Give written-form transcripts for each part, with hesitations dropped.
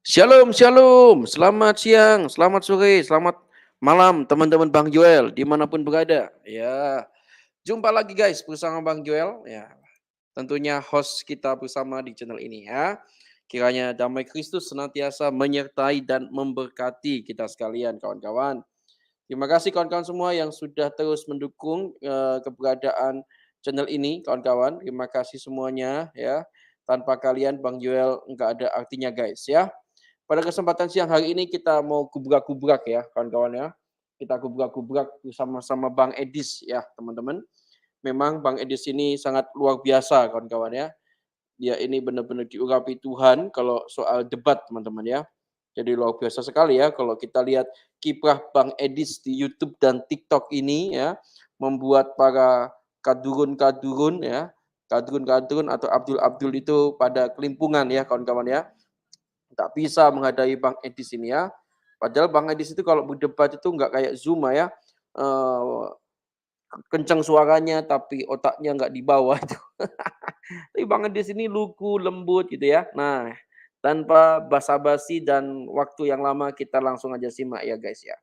Shalom, shalom. Selamat siang, selamat sore, selamat malam teman-teman Bang Joel dimanapun berada. Ya, jumpa lagi guys bersama Bang Joel. Ya, tentunya host kita bersama di channel ini ya. Kiranya damai Kristus senantiasa menyertai dan memberkati kita sekalian kawan-kawan. Terima kasih kawan-kawan semua yang sudah terus mendukung keberadaan channel ini kawan-kawan. Terima kasih semuanya ya. Tanpa kalian Bang Joel nggak ada artinya guys ya. Pada kesempatan siang hari ini kita mau kubrak-kubrak ya kawan-kawan ya. Kita kubrak-kubrak bersama-sama Bang Edis ya teman-teman. Memang Bang Edis ini sangat luar biasa kawan-kawan ya. Dia ini benar-benar diurapi Tuhan kalau soal debat teman-teman ya. Jadi luar biasa sekali ya kalau kita lihat kiprah Bang Edis di YouTube dan TikTok ini ya membuat para kadurun-kadurun ya, kadurun-kadurun atau abdul-abdul itu pada kelimpungan ya kawan-kawan ya. Tak bisa menghadapi Bang Edis ini ya. Padahal Bang Edis itu kalau berdebat itu nggak kayak Zuma ya, kencang suaranya tapi otaknya nggak di bawah itu. Tapi Bang Edis ini lugu, lembut gitu ya. Nah, tanpa basa-basi dan waktu yang lama kita langsung aja simak ya guys ya.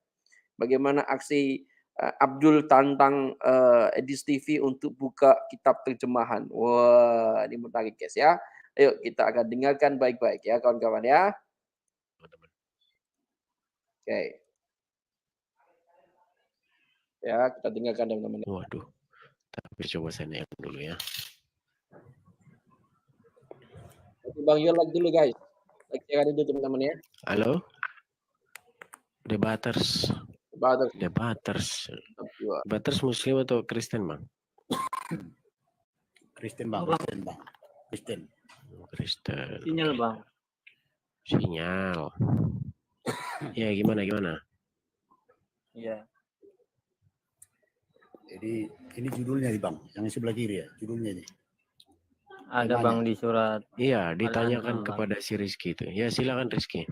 Bagaimana aksi, Abdul tantang, Edis TV untuk buka kitab terjemahan. Wah, ini menarik guys ya. Ayo kita akan dengarkan baik-baik ya kawan-kawan ya. Oke. Ya, kita dengarkan teman-teman. Waduh, tapi coba saya naik dulu ya. Oke, Bang Yul like dulu guys. Like share dulu teman-teman ya. Halo, debaters. Bagus. Debaters. Dua. Debaters Muslim atau Kristen, Bang? Kristen, Bang. Kristen, Bang. Kristen. Kristen. Sinyal, Bang. Sinyal. Ya, gimana? Iya. Jadi ini judulnya nih, Bang. Yang sebelah kiri ya, judulnya nih. Ada Temanya. Bang di surat. Iya, ditanyakan Al-An'am, kepada si Rizky itu. Ya, silakan Rizky.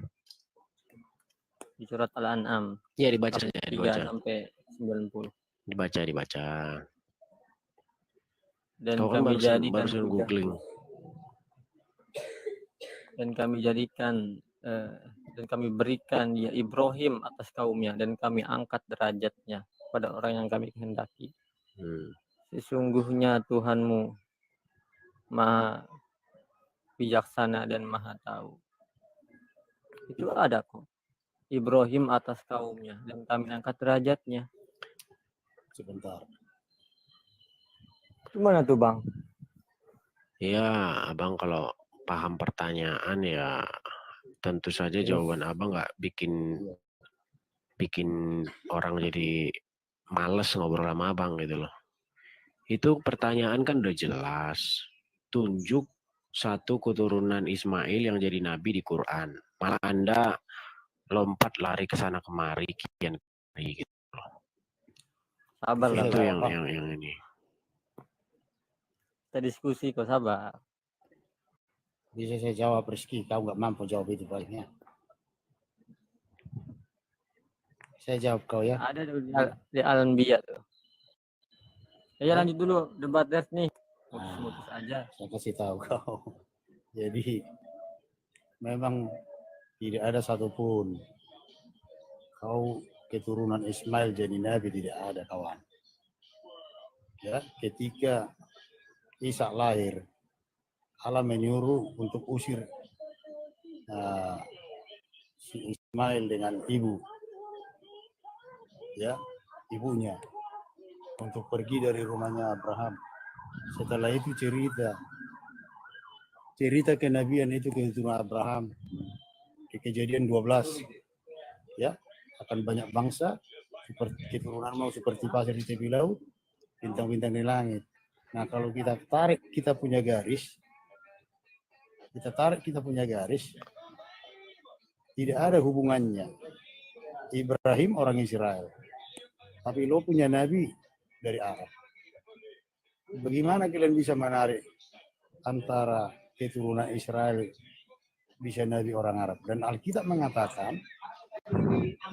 Di surat Al-An'am. Ya, dibaca 3 saja, sampai 90. Dibaca. Dan Kau kan kami jadikan barusan googling. Dan kami berikan dia Ibrahim atas kaumnya dan kami angkat derajatnya pada orang yang kami kehendaki. Sesungguhnya Tuhanmu Maha bijaksana dan Maha tahu. Itu ada kok. Ibrahim atas kaumnya dan kami angkat derajatnya. Sebentar. Gimana tuh, Bang? Ya, Abang kalau paham pertanyaan ya tentu saja jawaban Abang nggak bikin orang jadi males ngobrol sama Abang gitu loh. Itu pertanyaan kan udah jelas. Tunjuk satu keturunan Ismail yang jadi nabi di Quran. Malah Anda lompat lari ke sana kemari kian gitu loh. Sabar lah. Itu yang ini. Kita diskusi kok, sabar. Bisa saya jawab, Rizky. Kau nggak mampu jawab itu baiknya. Saya jawab kau ya. Ada di Al-Anbiya tuh. Ya lanjut dulu debat nih. Mutus aja. Saya kasih tahu kau. Jadi memang tidak ada satupun kau keturunan Ismail jadi nabi, tidak ada kawan. Ya, ketika Isa lahir, Allah menyuruh untuk usir si Ismail dengan ibunya untuk pergi dari rumahnya Abraham. Setelah itu cerita kenabian itu keturunan Abraham di Kejadian 12 ya, akan banyak bangsa seperti keturunanmu seperti pasir di tepi laut, bintang-bintang di langit. Nah, kalau kita tarik kita punya garis, tidak ada hubungannya. Ibrahim orang Israel, tapi lo punya nabi dari Arab. Bagaimana kalian bisa menarik antara keturunan Israel bisa nabi orang Arab? Dan Alkitab mengatakan,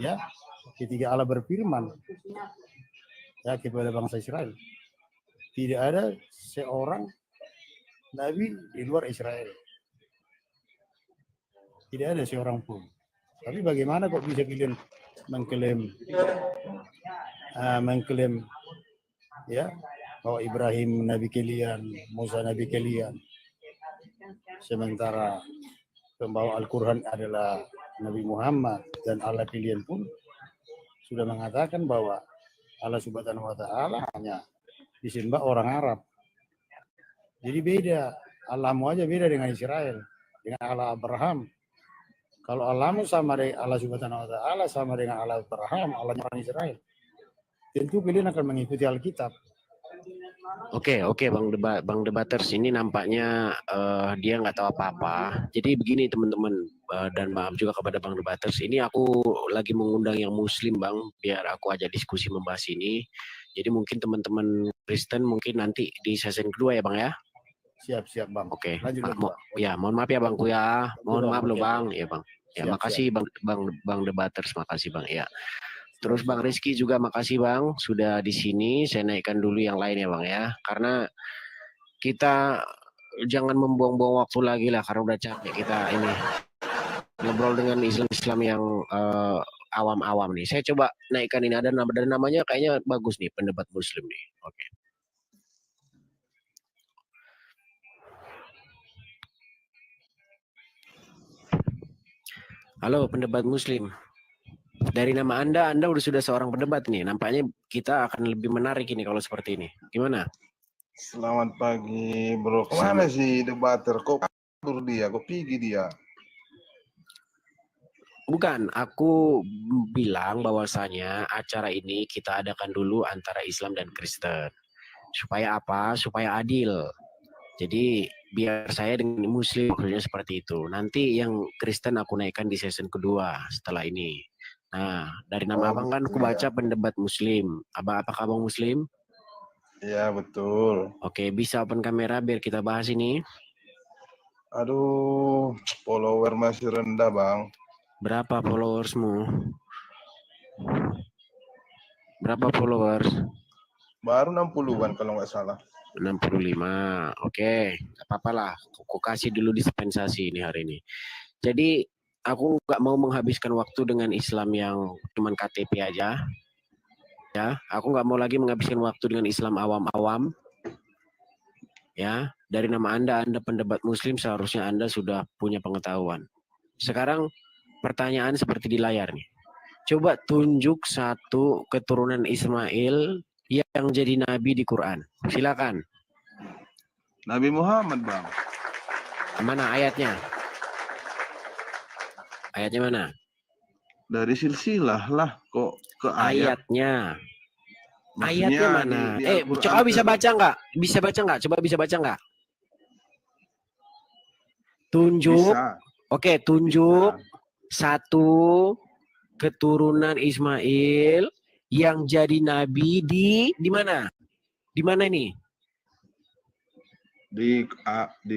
ya, ketika Allah berfirman ya kepada bangsa Israel, tidak ada seorang nabi di luar Israel. Tidak ada seorang pun. Tapi bagaimana kok bisa kalian mengklaim ya bahwa Ibrahim nabi kalian, Musa nabi kalian, sementara pembawa Al-Quran adalah Nabi Muhammad, dan Allah kalian pun sudah mengatakan bahwa Allah Subhanahu wa Ta'ala hanya disembah orang Arab. Jadi beda, Allahmu aja beda dengan Israel, dengan Allah Abraham. Kalau Allahmu sama dengan Allah Subhanahu wa Ta'ala sama dengan Allah Abraham, Allahnya orang Israel, tentu kalian akan mengikuti Alkitab. Oke, Bang Debaters, ini nampaknya dia nggak tahu apa-apa. Jadi begini teman-teman, dan maaf juga kepada Bang Debaters. Ini aku lagi mengundang yang Muslim, Bang, biar aku aja diskusi membahas ini. Jadi mungkin teman-teman Kristen mungkin nanti di season kedua ya, Bang ya. Siap, Bang. Oke. Lanjut, Ya, mohon maaf ya Bangku ya. Mohon maaf loh Bang. Ya Bang. Ya, Siap, makasih Bang Debaters, makasih Bang. Ya. Terus Bang Rizky juga makasih Bang sudah di sini. Saya naikkan dulu yang lain ya Bang ya. Karena kita jangan membuang-buang waktu lagi lah, karena udah capek kita ini ngobrol dengan Islam yang awam-awam nih. Saya coba naikkan ini, ada namanya kayaknya bagus nih, pendebat Muslim nih. Oke. Halo pendebat Muslim. Dari nama Anda sudah seorang pendebat nih. Nampaknya kita akan lebih menarik ini kalau seperti ini. Gimana? Selamat pagi, bro. Kemana sih debater? Kok kabur dia? Kok pergi dia? Bukan, aku bilang bahwasanya acara ini kita adakan dulu antara Islam dan Kristen. Supaya apa? Supaya adil. Jadi biar saya dengan Muslim maksudnya seperti itu. Nanti yang Kristen aku naikkan di season kedua setelah ini. Nah, dari nama abang kan aku baca pendebat Muslim. Abang, apakah abang Muslim? Ya, betul. Oke, bisa open kamera biar kita bahas ini. Aduh, follower masih rendah, Bang. Berapa followersmu? Berapa followers? Baru 60-an kalau nggak salah. 65. Oke, nggak apa-apa lah. Aku kasih dulu dispensasi ini hari ini. Jadi aku nggak mau menghabiskan waktu dengan Islam yang cuman KTP aja. Ya, aku nggak mau lagi menghabiskan waktu dengan Islam awam-awam. Ya, dari nama Anda pendebat Muslim, seharusnya Anda sudah punya pengetahuan. Sekarang pertanyaan seperti di layar nih. Coba tunjuk satu keturunan Ismail yang jadi nabi di Quran. Silakan. Nabi Muhammad, Bang. Mana ayatnya? Ayatnya mana? Dari silsilah lah kok ke ayat. Ayatnya. Maksudnya Ayatnya mana? Coba bisa baca nggak? Bisa baca nggak? Coba bisa baca nggak? Tunjuk. Bisa. Oke, tunjuk Bisa. satu keturunan Ismail yang jadi nabi di mana? Di mana ini? Di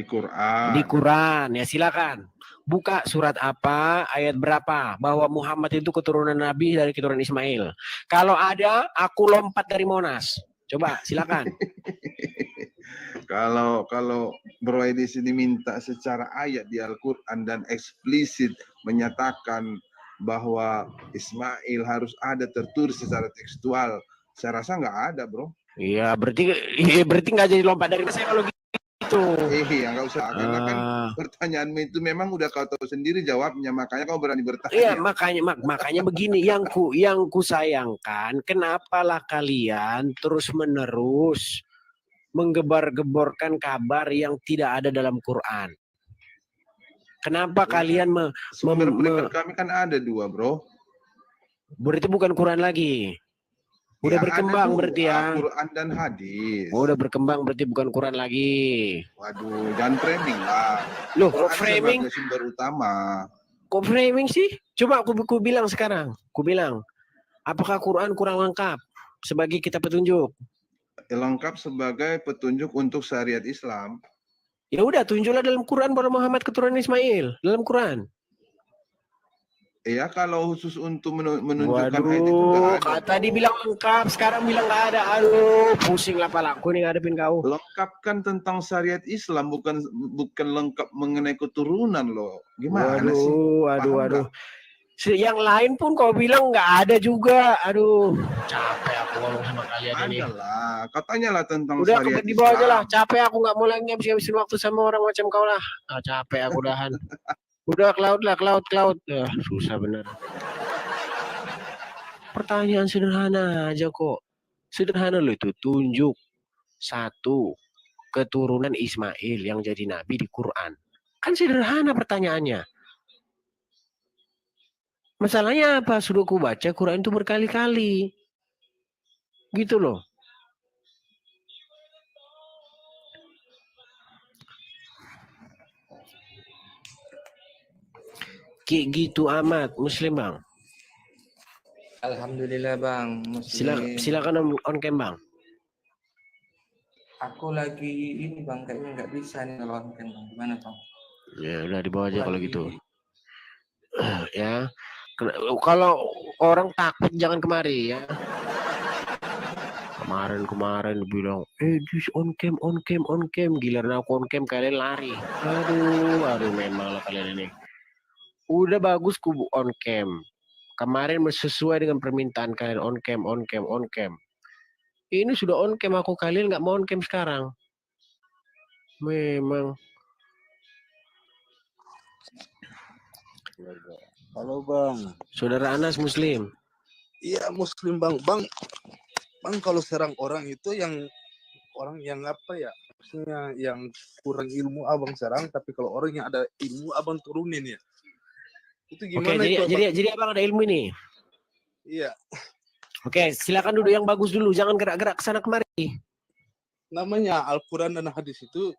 Quran. Di Quran, ya silakan. Buka surat apa, ayat berapa bahwa Muhammad itu keturunan nabi dari keturunan Ismail. Kalau ada, aku lompat dari Monas. Coba silakan. Kalau Bro di sini minta secara ayat di Al-Quran dan eksplisit menyatakan bahwa Ismail harus ada tertulis secara tekstual, saya rasa nggak ada, Bro. Iya, berarti nggak jadi lompat dari saya kalau gitu. Iya, nggak usah. Karena kan pertanyaanmu itu memang udah kau tahu sendiri jawabnya, makanya kau berani bertanya. Iya, makanya begini, yang ku sayangkan, kenapalah kalian terus-menerus menggebar-geborkan kabar yang tidak ada dalam Quran? Kenapa kalian sumber primer kami kan ada 2, Bro. Berarti bukan Quran lagi. Udah ya, berkembang berarti ya. Quran dan hadis. Udah berkembang berarti bukan Quran lagi. Waduh, jangan framing lah. Loh, kok framing? Sumber utama. Kok framing sih? Coba aku bilang sekarang. Aku bilang, apakah Quran kurang lengkap sebagai kitab petunjuk? Lengkap sebagai petunjuk untuk syariat Islam. Ya udah, tunjuklah dalam Quran bahwa Muhammad keturunan Ismail dalam Quran. Ya kalau khusus untuk menunjukkan ayat itu nggak ada. Tadi bilang lengkap, sekarang bilang nggak ada. Aduh, pusing lah palaku nih ngadepin kau. Lengkap kan tentang syariat Islam, bukan lengkap mengenai keturunan loh. Gimana sih? Paham nggak? Yang lain pun kau bilang nggak ada juga. Aduh, capek aku ngomong sama kalian ini. Ada lah, katanya lah tentang Udah syariat di bawah aja lah. Islam. Capek aku nggak mau lagi ngabisin waktu sama orang macam kau lah. Capek aku udahan. Udah ke laut. Susah bener. Pertanyaan sederhana aja kok. Sederhana loh itu. Tunjuk satu keturunan Ismail yang jadi nabi di Quran. Kan sederhana pertanyaannya. Masalahnya apa? Sudah aku baca Quran itu berkali-kali. Gitu loh. Kayak gitu amat. Muslim bang. Alhamdulillah bang, Muslim. Silakan on cam bang. Aku lagi ini bang, kayaknya nggak bisa nih kalau on cam bang. Gimana bang? Ya udah di bawah aja Aku kalau lagi- gitu. Ya. Kalau orang takut jangan kemari ya. Kemarin bilang, this on cam. Giliran aku on cam kalian lari. Aduh memang lah kalian ini. Udah bagus kubu on cam. Kemarin sesuai dengan permintaan kalian on cam. Ini sudah on cam aku, kalian nggak mau on cam sekarang. Memang. Halo bang. Saudara Anas Muslim. Iya Muslim bang. Bang kalau serang orang itu yang orang yang apa ya? Maksudnya yang kurang ilmu abang serang, tapi kalau orang yang ada ilmu abang turunin ya. Itu Oke, gimana itu? jadi abang ada ilmu ini. Iya. Oke, silakan duduk yang bagus dulu, jangan gerak-gerak ke sana kemari. Namanya Al-Quran dan hadis itu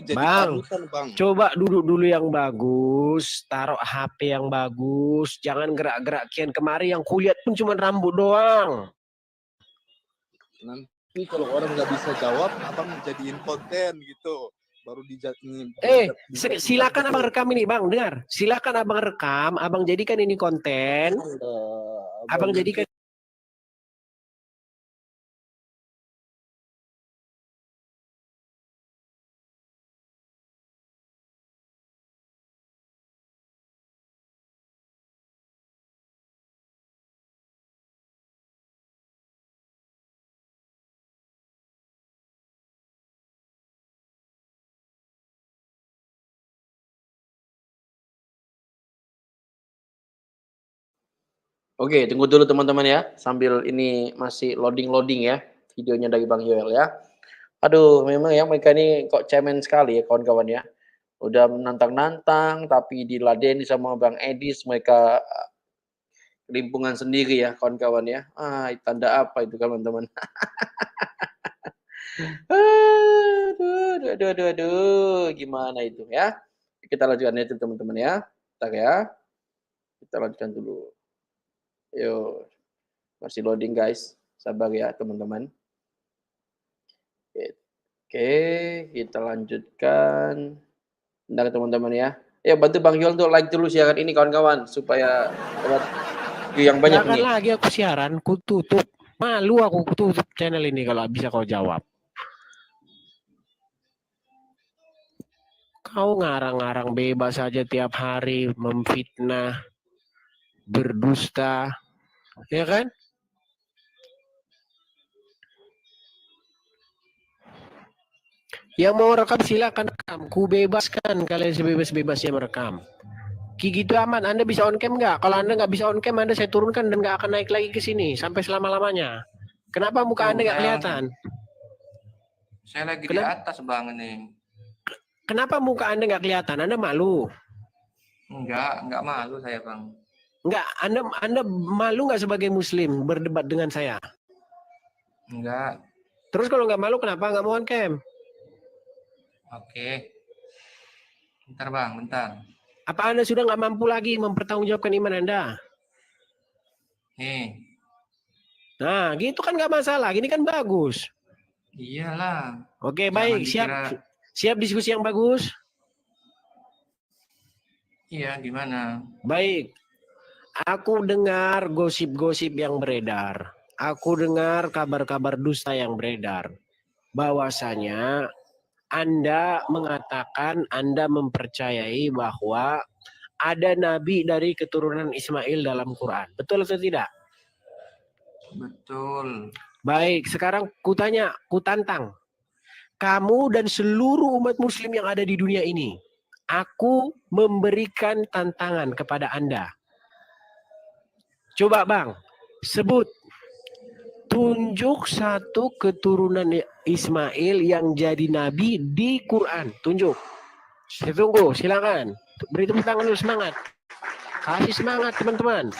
jadi Bang, panutan bang. Coba duduk dulu yang bagus, taruh HP yang bagus, jangan gerak-gerak kian kemari, yang kulihat pun cuma rambut doang. Nanti kalau orang nggak bisa jawab, abang jadiin konten gitu. Baru dijadiin. Silakan abang rekam ini, bang, dengar. Silakan abang rekam, abang jadikan ini konten. Abang jadikan. Oke, tunggu dulu teman-teman ya. Sambil ini masih loading ya videonya dari Bang Yoel ya. Aduh, memang ya mereka ini kok cemen sekali ya kawan-kawan ya. Udah menantang-nantang tapi diladeni sama Bang Edis, mereka kelimpungan sendiri ya kawan-kawan ya. Tanda apa itu teman-teman? Aduh, gimana itu ya? Kita lanjutkan itu teman-teman ya. Bentar ya. Kita lanjutkan dulu. Yuk, masih loading guys. Sabar ya teman-teman. Oke, kita lanjutkan. Bentar teman-teman ya. Ya bantu Bang Yol untuk like dulu siaran ini kawan-kawan supaya dapat view yang banyak Jangan nih. lagi aku siaran, ku tutup. Malu aku tutup channel ini kalau bisa kau jawab. Kau ngarang-ngarang bebas saja tiap hari, memfitnah, berdusta, ya kan? Yang mau rekam silakan rekam, ku bebaskan kalian sebebas-bebasnya merekam. Gitu aman, Anda bisa on cam nggak? Kalau Anda nggak bisa on cam, Anda saya turunkan dan nggak akan naik lagi ke sini sampai selama-lamanya. Kenapa muka Anda nggak kelihatan? Saya lagi di atas bang ini. Kenapa muka Anda nggak kelihatan? Anda malu? Enggak malu saya bang. Enggak, Anda malu nggak sebagai Muslim berdebat dengan saya? Enggak. Terus kalau nggak malu, kenapa nggak mau on cam? Oke. Bentar bang, bentar. Apa Anda sudah nggak mampu lagi mempertanggungjawabkan iman Anda? Nih. Nah, gitu kan nggak masalah. Gini kan bagus. Iyalah. Oke, baik. Siap diskusi yang bagus? Iya, gimana? Baik. Aku dengar gosip-gosip yang beredar. Aku dengar kabar-kabar dusta yang beredar. Bahwasanya Anda mengatakan Anda mempercayai bahwa ada nabi dari keturunan Ismail dalam Quran. Betul atau tidak? Betul. Baik, sekarang kutanya, kutantang. Kamu dan seluruh umat muslim yang ada di dunia ini, aku memberikan tantangan kepada Anda. Coba Bang, sebut, tunjuk satu keturunan Ismail yang jadi nabi di Quran. Tunjuk. Saya tunggu, silakan. Beri tepuk tangan dulu, semangat. Kasih semangat teman-teman.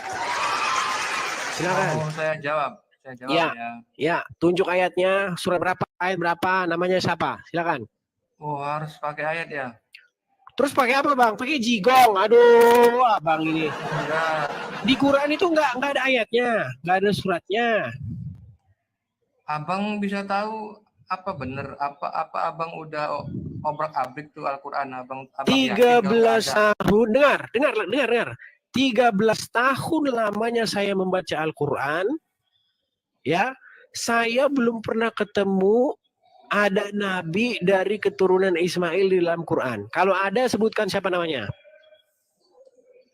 Silakan. Oh, saya jawab Ya. ya. Ya, tunjuk ayatnya, surat berapa, ayat berapa, namanya siapa? Silakan. Oh, harus pakai ayat ya. Terus pakai apa Bang? Pakai jigong. Aduh, Abang ini. Enggak. Di Quran itu nggak ada ayatnya, nggak ada suratnya. Abang bisa tahu apa bener apa Abang udah obrak-abrik tuh Al-Qur'an Abang 13 tahun, dengar. 13 tahun lamanya saya membaca Al-Qur'an. Ya, saya belum pernah ketemu ada nabi dari keturunan Ismail di dalam Quran. Kalau ada, sebutkan siapa namanya.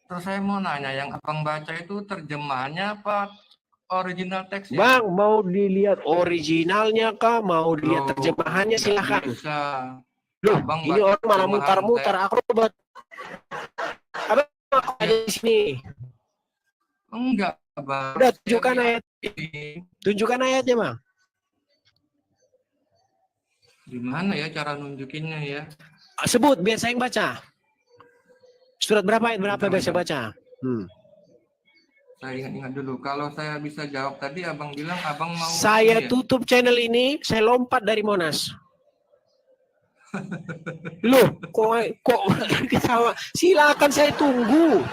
Terus saya mau nanya, yang Abang baca itu terjemahannya apa original teksnya? Bang, mau dilihat originalnya kah? Mau dilihat terjemahannya? Silahkan. Bisa. Loh, Abang ini baca orang malah terjemahan mutar-mutar. Aku buat Abang ada di sini. Enggak, Bang. Udah, tunjukkan ayat. Tunjukkan ayatnya, Bang. Gimana ya cara nunjukinnya ya? Sebut, biar saya yang baca. Surat berapa, ayat berapa biar saya baca? Saya ingat-ingat dulu. Kalau saya bisa jawab tadi, Abang bilang Abang mau... Saya tutup channel ini, saya lompat dari Monas. Loh, kok ketawa? Silakan, saya tunggu.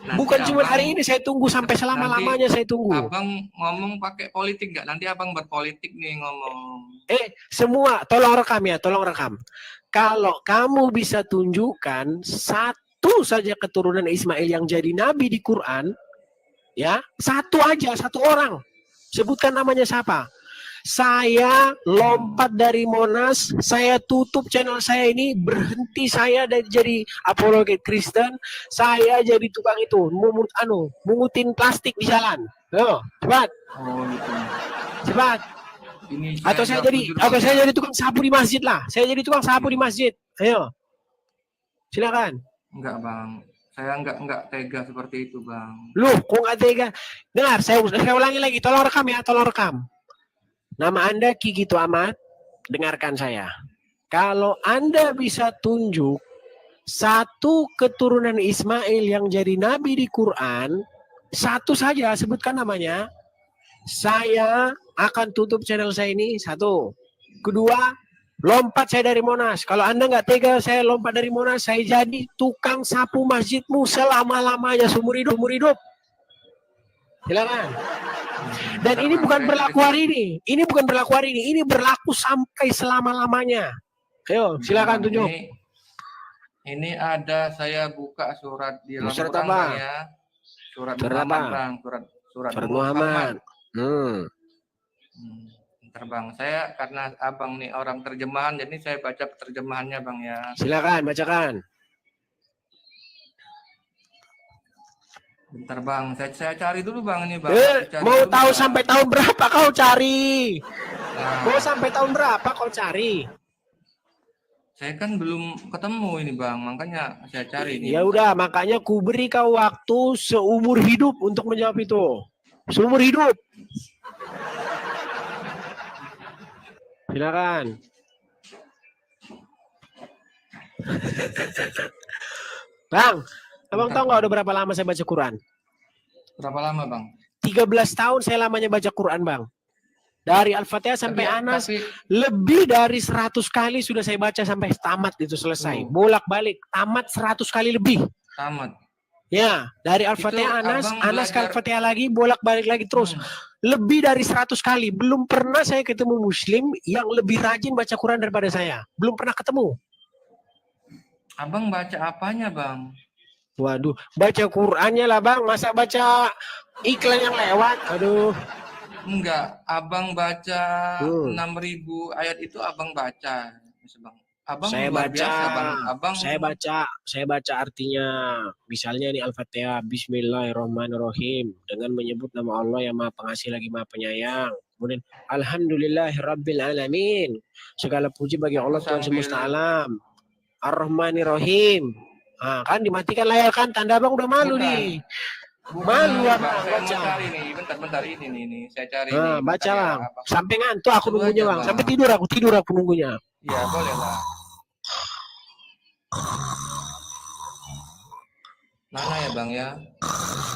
Nanti Bukan cuma Abang- hari ini, saya tunggu sampai selama-lamanya saya tunggu. Abang ngomong pakai politik nggak? Nanti Abang berpolitik nih ngomong. Semua, tolong rekam ya, tolong rekam. Kalau kamu bisa tunjukkan satu saja keturunan Ismail yang jadi nabi di Quran, ya, satu aja, satu orang. Sebutkan namanya siapa. Saya lompat dari Monas, saya tutup channel saya ini, berhenti saya dari jadi apologet Kristen, saya jadi tukang itu, mungutin plastik di jalan. Yo, cepat. Oh gitu. Cepat. Ini Atau saya jadi tukang sapu di masjid lah. Saya jadi tukang sapu di masjid. Ayo. Silakan. Enggak, Bang. Saya enggak tega seperti itu, Bang. Loh, kok nggak tega? Dengar, saya ulangi lagi. Tolong rekam ya, tolong rekam. Nama Anda Kiki Ahmad. Dengarkan saya. Kalau Anda bisa tunjuk satu keturunan Ismail yang jadi nabi di Quran, satu saja, sebutkan namanya, saya akan tutup channel saya ini. Satu. Kedua, lompat saya dari Monas. Kalau Anda nggak tega saya lompat dari Monas, saya jadi tukang sapu masjidmu selama-lamanya, seumur hidup. Silakan. Dan ini bukan berlaku hari ini. Ini bukan berlaku hari ini. Ini berlaku sampai selama-lamanya. Ayo, silakan tunjuk. Ini ada, saya buka surat di Surat Al-Quran, apa? Bang, ya. Surat Muhammad, apa? Bang. Surat Muhammad. Bentar, Bang. Saya karena Abang nih orang terjemahan, jadi saya baca terjemahannya, Bang, ya. Silakan, bacakan. Bentar, Bang. Saya cari dulu, Bang, ini, Bang. Mau tahu sampai tahun berapa kau cari? Nah, Mau sampai tahun berapa kau cari? saya kan belum ketemu ini, Bang. Makanya saya cari ini. Ya udah, makanya ku beri kau waktu seumur hidup untuk menjawab itu. Seumur hidup. Silakan. Bang, Abang tahu nggak udah berapa lama saya baca Quran? Berapa lama, Bang? 13 tahun saya lamanya baca Quran, Bang. Dari Al-Fatihah sampai Anas, lebih dari 100 kali sudah saya baca sampai tamat itu selesai. Bolak-balik, tamat 100 kali lebih. Tamat. Ya, dari Al-Fatihah Anas ke Al-Fatihah lagi, bolak-balik lagi terus. Lebih dari 100 kali. Belum pernah saya ketemu Muslim yang lebih rajin baca Quran daripada saya. Belum pernah ketemu. Abang baca apanya, Bang? Waduh, baca Qur'annya lah bang, masa baca iklan yang lewat? Aduh. Enggak, abang baca Hmm. 6.000 ayat itu abang baca. Bang. Abang Saya luar baca, biasa bang. Abang saya baca artinya. Misalnya ini Al-Fatihah, Bismillahirrahmanirrahim, dengan menyebut nama Allah yang Maha Pengasih lagi Maha Penyayang. Kemudian Alhamdulillahirabbil alamin. Segala puji bagi Allah Tuhan sambil semesta alam. Ar-Rahmanirrahim. Nah, kan dimatikan layar kan, tanda abang udah malu Bukan. nih. bukan Malu bang, abang saya baca. mau cari nih. Bentar ini nih. Saya cari Nah, nih. baca Bentar ya, bang. abang. Sampai ngantuk aku Dulu nunggunya aja, bang. Bang. Sampai tidur aku nunggunya. Iya boleh lah. Mana ya bang ya?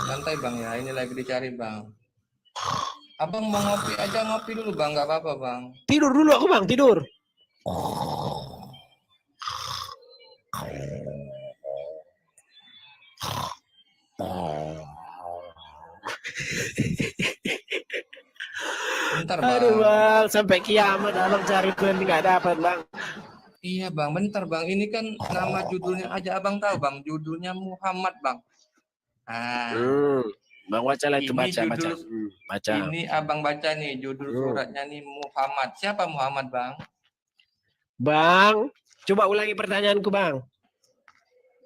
Santai bang ya. Ini lagi dicari bang. Abang mau ngopi aja, ngopi dulu bang. Nggak apa-apa bang. Tidur dulu aku bang, tidur. Bentar bang. Aduh bang, sampai kiamat abang cari Tuhan nggak dapat bang. Iya bang, bentar bang. Ini kan nama judulnya aja abang tahu bang. Judulnya Muhammad bang. Bang baca lah itu Ini baca. judul- Baca. Ini abang baca nih judul suratnya nih Muhammad. Siapa Muhammad bang? Bang, coba ulangi pertanyaanku bang.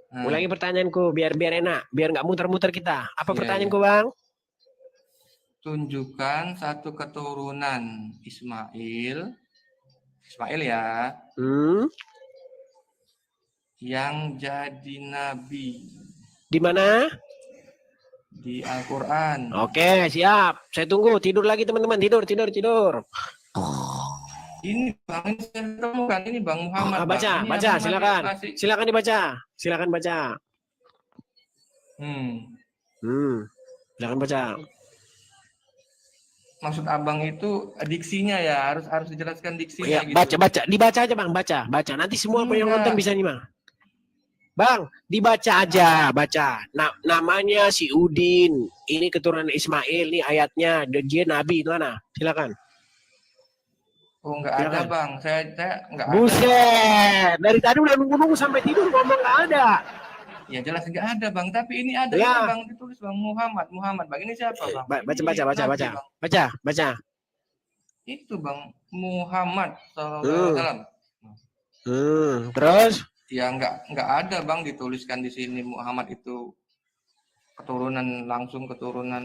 Nah, Ulangi pertanyaanku biar enak, biar nggak muter-muter kita. Apa Iya, pertanyaanku bang? tunjukkan satu keturunan Ismail ya, yang jadi nabi Di mana? di Al-Quran. Oke, siap. Saya tunggu. Tidur lagi teman-teman. Tidur. Ini bang, ini saya temukan ini bang Muhammad. Bang. Baca, Ini baca. abang Silakan. masih- Silakan dibaca. Silakan baca. Silakan baca. Maksud abang itu diksinya ya, harus dijelaskan diksinya Ya, gitu. baca. Dibaca aja bang. Baca. Nanti semua yang Enggak. nonton bisa nyimak. Bang, dibaca aja, baca. Namanya si Udin. Ini keturunan Ismail nih ayatnya. Dia nabi itu mana? Silakan. Oh enggak ada Silakan. bang, saya enggak ada. Buset, dari tadi udah nunggu sampai tidur ngomong nggak ada. Ya jelas enggak ada bang, tapi ini ada Ya. ini bang ditulis bang Muhammad bang. Ini siapa bang? Ini Baca. nabi, Bang. Baca. Itu bang Muhammad SAW. Terus? Ya enggak ada bang dituliskan di sini Muhammad itu keturunan.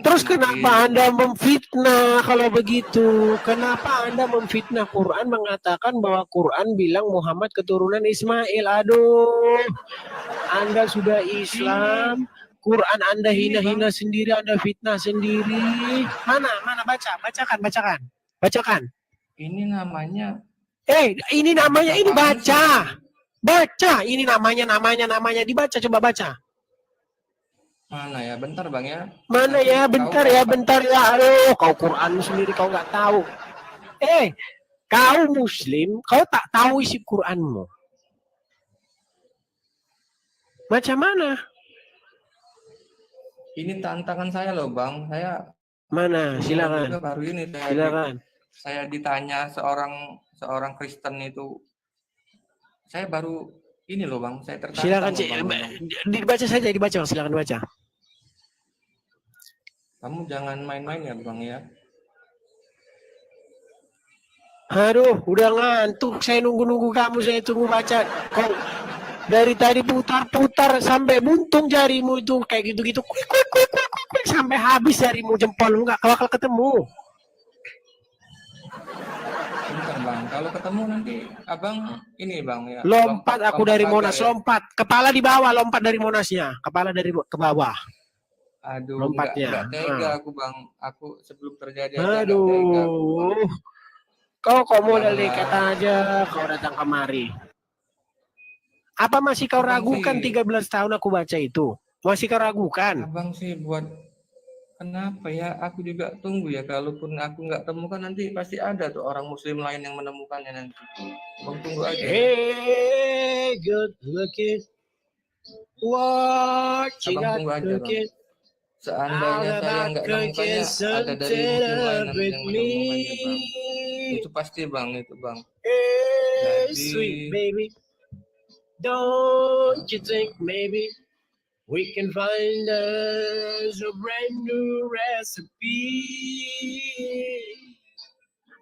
Terus Ismail. kenapa Anda memfitnah kalau begitu? Kenapa Anda memfitnah Quran mengatakan bahwa Quran bilang Muhammad keturunan Ismail? Aduh, Anda sudah Islam, Quran Anda hina-hina sendiri, Anda fitnah sendiri. Mana? Bacakan. Ini namanya. Ini namanya, ini baca. Baca, ini namanya dibaca, coba baca. Mana ya? Bentar bang ya. Mana Nanti ya? tahu, Bentar ya. Aduh, kau Quran sendiri kau nggak tahu. Kau Muslim, kau tak tahu isi Quranmu. Macam mana? Ini tantangan saya loh bang. Saya Mana? Silakan. juga baru ini saya ditanya seorang Kristen itu. Saya baru ini loh bang. Saya tertarik. Silakan sama bang. dibaca saja, Bang. Silakan baca. Kamu jangan main-main ya bang ya. Aduh, udah ngantuk. Saya nunggu kamu. Saya tunggu baca. Kau dari tadi putar-putar sampai buntung jarimu itu kayak gitu-gitu. Kuik, sampai habis jarimu, jempol nggak bakal ketemu. Bentar bang. Kalau ketemu nanti abang ini bang ya. Lompat aku dari Monas, ya. lompat. Kepala di bawah, lompat dari Monasnya. Kepala dari ke bawah. Aduh, Lompatnya. enggak tega aku bang. Aku sebelum terjadi aja enggak tega aku, Bang. Aduh. Kau modal Jangan. nekat aja kau datang kemari. Apa masih kau Abang ragukan sih- 13 tahun aku baca itu? Masih kau ragukan? Abang sih buat kenapa ya? Aku juga tunggu ya. Kalaupun aku nggak temukan nanti pasti ada tuh orang Muslim lain yang menemukannya nanti. Abang tunggu aja. Hey, good looking. What you Abang got tunggu aja, Bang. cooking? Seandainya saya nggak menemukannya, ada dari Muslim lain nanti yang menemukannya bang. Itu pasti bang, itu bang. Hey, Jadi- sweet baby. Don't you think maybe we can find us a brand new recipe.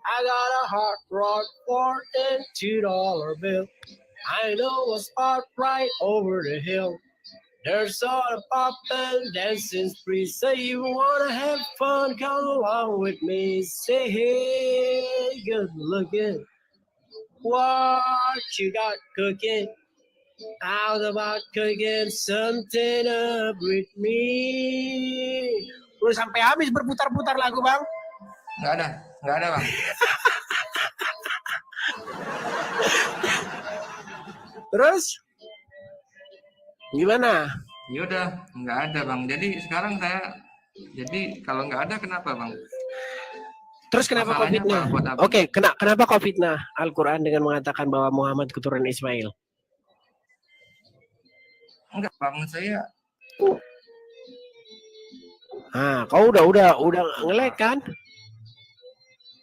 I got a hot rod for a $2 bill. I know a spot right over the hill. There's all the pop and dancing spree. Say you wanna have fun, come along with me. Say hey, good looking. What you got cooking? How's about cooking something up with me? Udah sampai habis berputar-putar lagu, Bang? Nggak ada Bang. Terus gimana? Ya udah, nggak ada Bang. Jadi sekarang kalau nggak ada kenapa Bang? Terus kenapa kau Masalahnya fitnah? apa buat Abang? Oke, kenapa kau fitnah Al-Quran dengan mengatakan bahwa Muhammad keturunan Ismail? Enggak Bang, saya Kau udah ngelek kan?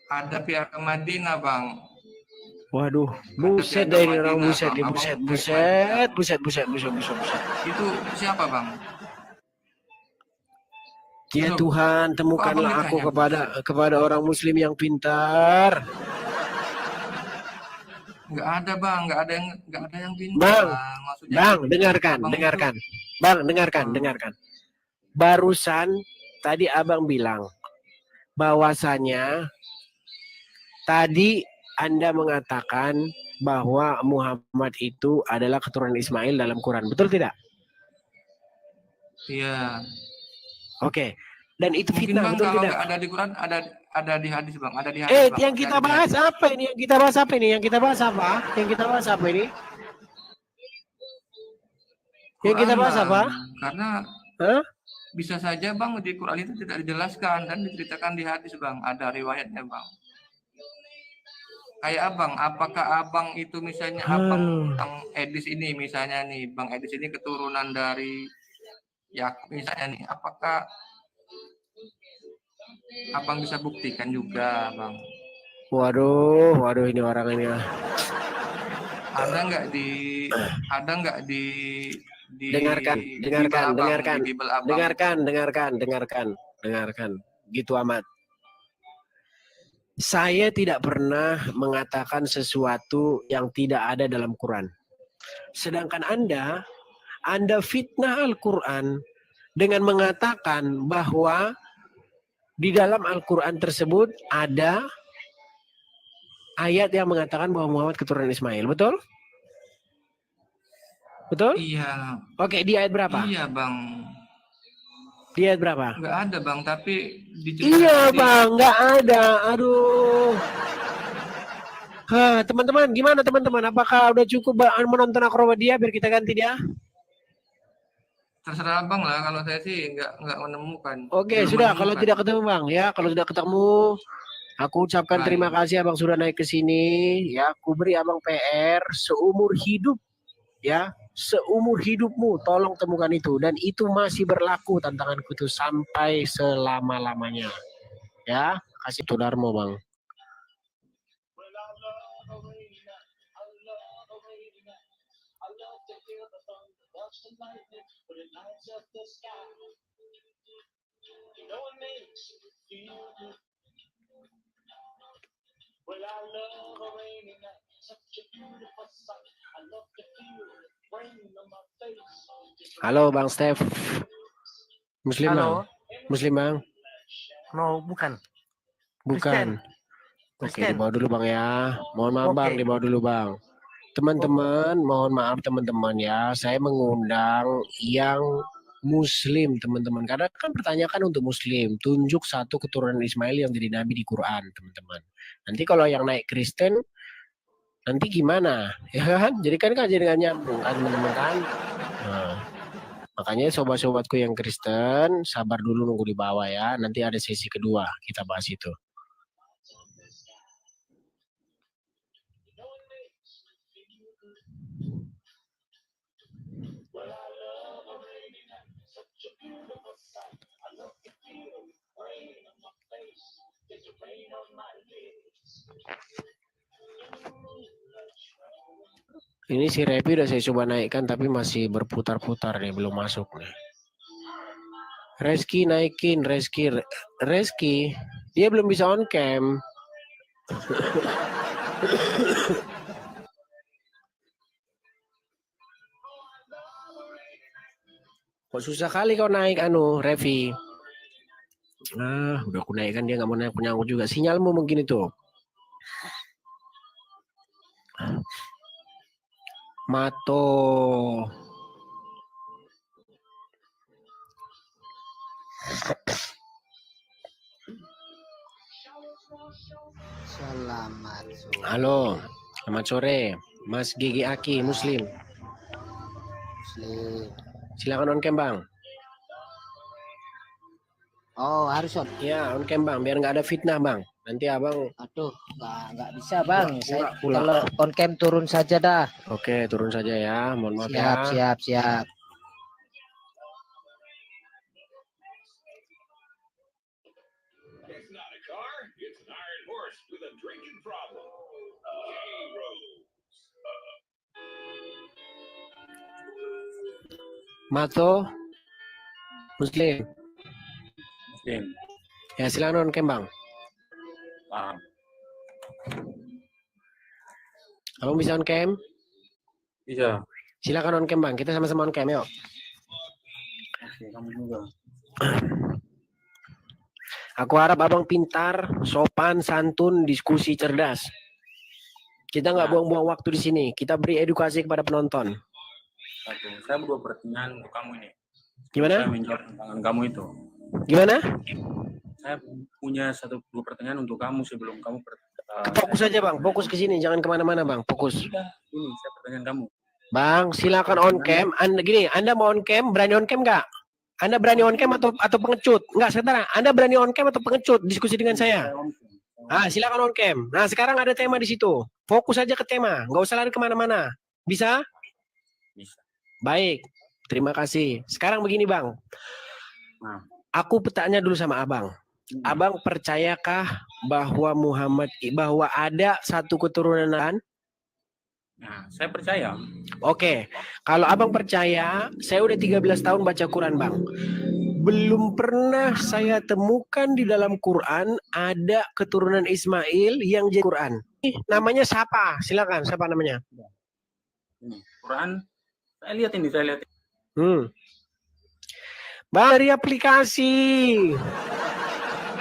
ada pihak ke Madinah Bang. Waduh, buset Ada deh pihak ini orang Madinah, buset, Bang. buset. Itu siapa Bang? Ya Belum. Tuhan, temukanlah Kok aku abang kepada orang Muslim yang pintar. Nggak ada Bang, nggak ada yang pintar. Maksudnya Bang, dengarkan. Bang, Hmm. dengarkan. Barusan tadi abang bilang bahwasanya tadi Anda mengatakan bahwa Muhammad itu adalah keturunan Ismail dalam Quran. Betul tidak? Iya. Oke. Dan itu Mungkin fitnah, Bang betul kalau tidak? nggak ada di Quran, ada di hadis Bang, ada di hadis. Bang. Yang kita bahas apa ini? Yang kita bahas apa ini? Yang kita bahas ini? Yang kita bahas Bang. apa? Karena bisa saja Bang di Quran itu tidak dijelaskan dan diceritakan di hadis Bang, ada riwayatnya Bang. Kayak Abang, apakah Abang itu misalnya Bang Edis ini misalnya nih, Bang Edis ini keturunan dari Yakub misalnya nih, apakah Abang bisa buktikan juga Bang? Waduh ini orang ini. Ada nggak di Dengarkan. Bible Abang? Dengarkan. Gitu amat. Saya tidak pernah mengatakan sesuatu yang tidak ada dalam Quran. Sedangkan Anda fitnah Al-Quran dengan mengatakan bahwa di dalam Al-Quran tersebut ada ayat yang mengatakan bahwa Muhammad keturunan Ismail. Betul? Betul? Iya. Oke, di ayat berapa? Iya Bang. Di ayat berapa? Nggak ada Bang, tapi Iya Bang, nggak ada. Aduh. Teman-teman, gimana teman-teman? Apakah udah cukup menonton Akrobadia biar kita ganti dia? Terserah Bang lah, kalau saya sih nggak menemukan. Oke, sudah. Kalau tidak ketemu Bang, ya. Kalau sudah ketemu, aku ucapkan terima kasih Abang sudah naik ke sini. Ya, aku beri Abang PR seumur hidup. Ya, seumur hidupmu tolong temukan itu, dan itu masih berlaku tantanganku itu sampai selama-lamanya. Ya, kasih itu Darmo Bang. Halo Bang Steph. Muslim Bang? Muslim Bang? No, bukan. Oke, dibawa dulu Bang ya. Mohon maaf Bang, dibawa dulu Bang. Teman-teman, mohon maaf teman-teman ya. Saya mengundang yang Muslim teman-teman. Karena kan pertanyakan untuk Muslim. Tunjuk satu keturunan Ismail yang jadi nabi di Quran teman-teman. Nanti kalau yang naik Kristen, nanti gimana? Ya kan? Jadi kan jadi nggak nyambung kan teman-teman kan? Nah, makanya sobat-sobatku yang Kristen, sabar dulu nunggu di bawah ya. Nanti ada sesi kedua, kita bahas itu. Ini si Repi udah saya coba naikkan tapi masih berputar-putar nih, belum masuk nih. Reski naikin, Reski, dia belum bisa on cam. Kok susah kali kau naik Revi. Udah aku naikkan, dia nggak mau naik punya aku juga. Sinyalmu mungkin itu. Mato. Selamat sore. Halo, selamat sore, Mas Gigi Aki, Muslim. Muslim. Silakan on cam bang. Oh, harus on. Ya, on cam bang, biar nggak ada fitnah bang. Nanti abang. Aduh, nggak bisa bang. Saya Pulang. kalau on cam turun saja dah. Oke, turun saja ya. Mohon maaf ya. Siap. Mato, Muslim. Muslim. Ya, silakan on cam bang. Paham. Abang bisa on cam? Bisa. Silakan on cam bang. Kita sama-sama on cam yuk. Oke, kamu juga. Aku harap abang pintar, sopan, santun, diskusi cerdas. Kita nggak buang-buang waktu di sini. Kita beri edukasi kepada penonton. Satu. Saya berdua pertanyaan untuk kamu ini. Gimana? Saya menjawab tantangan kamu itu. Gimana? Saya punya dua pertanyaan untuk kamu sebelum kamu Fokus aja bang, fokus ke sini, jangan kemana-mana bang, fokus. Ini saya pertanyaan kamu. Bang, silakan on cam. Anda mau on cam, berani on cam nggak? Anda berani on cam atau pengecut? Nggak, sebentar. Anda berani on cam atau pengecut? Diskusi dengan saya. Silakan on cam. Nah, sekarang ada tema di situ. Fokus aja ke tema, nggak usah lari kemana-mana. Bisa? Bisa. Baik, terima kasih. Sekarang begini bang, aku bertanya dulu sama abang. Abang percayakah bahwa ada satu keturunan? Nah, saya percaya. Oke, kalau abang percaya, saya udah 13 tahun baca Quran bang. Belum pernah saya temukan di dalam Quran ada keturunan Ismail yang jadi Quran. Namanya siapa? Silakan, siapa namanya? Ini Quran. Saya lihat ini. Bang, dari aplikasi.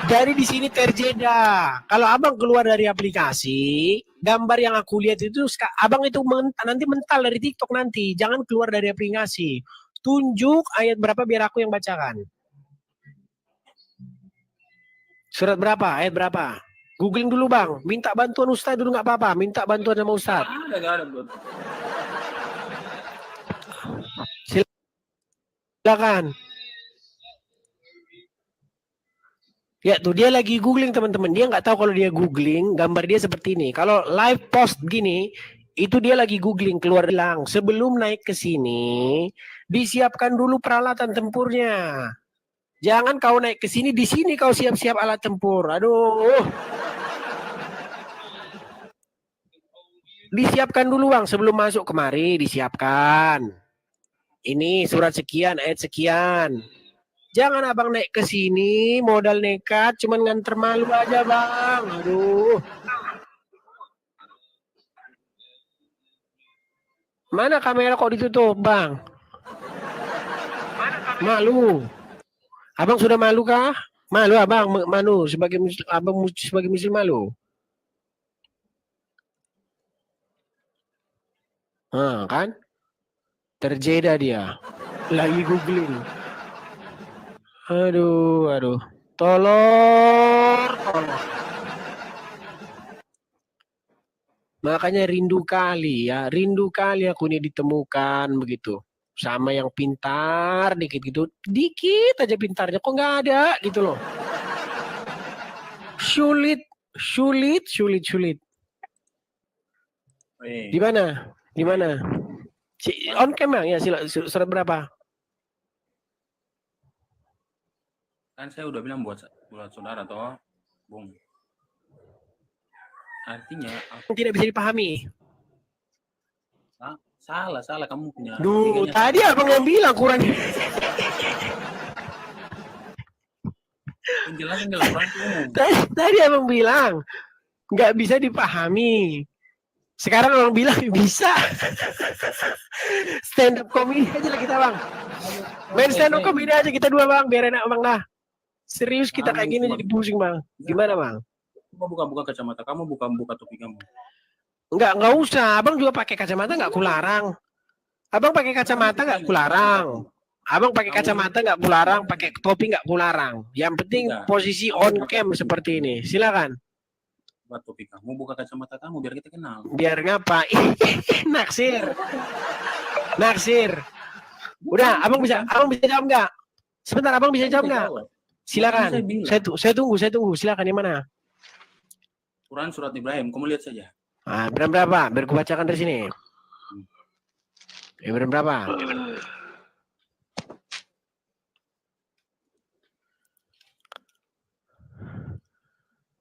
Dari di sini terjeda. Kalau abang keluar dari aplikasi, gambar yang aku lihat itu, abang itu nanti mental dari TikTok nanti. Jangan keluar dari aplikasi. Tunjuk ayat berapa biar aku yang bacakan. Surat berapa? Ayat berapa? Googling dulu bang. Minta bantuan Ustaz dulu nggak apa-apa. Minta bantuan sama Ustaz. Ada bro. Silakan. Ya tuh dia lagi googling teman-teman. Dia nggak tahu kalau dia googling gambar dia seperti ini. Kalau live post gini, itu dia lagi googling keluar hilang. Sebelum naik ke sini, disiapkan dulu peralatan tempurnya. Jangan kau naik ke sini, di sini kau siap-siap alat tempur. Aduh. Disiapkan dulu bang sebelum masuk kemari, disiapkan. Ini surat sekian, ayat sekian. Jangan abang naik ke sini modal nekat, cuman nganter malu aja bang. Aduh. Mana kamera kok ditutup bang? Malu. Abang sudah malu kah? Malu abang, malu sebagai muslim malu. Kan? Terjeda dia. Lagi googling. Aduh. Tolong. Makanya rindu kali aku ini ditemukan begitu. Sama yang pintar dikit gitu. Dikit aja pintarnya, kok nggak ada gitu loh. Sulit. Di mana? On cam bang, ya surat berapa? Kan saya udah bilang buat saudara toh, Bung. Artinya tidak bisa dipahami. Salah kamu punya. Tadi abang yang bilang kurang. Penjelasan jelas bang. Tadi abang bilang nggak bisa dipahami. Sekarang orang bilang bisa. Stand up comedy aja lah kita bang. Main stand up comedy aja kita dua bang, biar enak bang dah. Serius kita kayak gini jadi pusing bang. Gimana bang? Coba buka kacamata kamu, buka topi kamu. Nggak usah. Abang juga pakai kacamata nggak kularang. Abang pakai kacamata nggak kularang. Abang pakai kacamata nggak kularang, pakai topi nggak kularang. Yang penting posisi on cam seperti ini. Silakan. Buka topi kamu, buka kacamata kamu biar kita kenal. Biar ngapa? Naksir. Udah, abang bisa jawab nggak? Sebentar, abang bisa jawab nggak? Silakan. Saya tunggu. Silakan, di mana? Quran surat Ibrahim, kamu lihat saja. Ah, berapa? Biar kubacakan dari sini. Ibrahim berapa?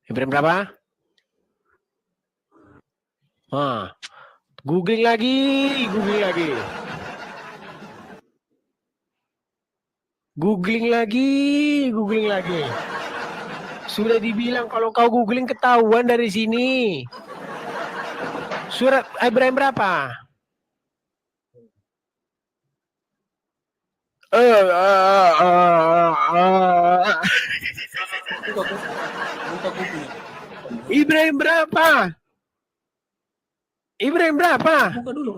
Ibrahim berapa? Googling lagi. Sudah dibilang kalau kau googling ketahuan dari sini. Surat Ibrahim berapa? Ibrahim berapa? Buka dulu.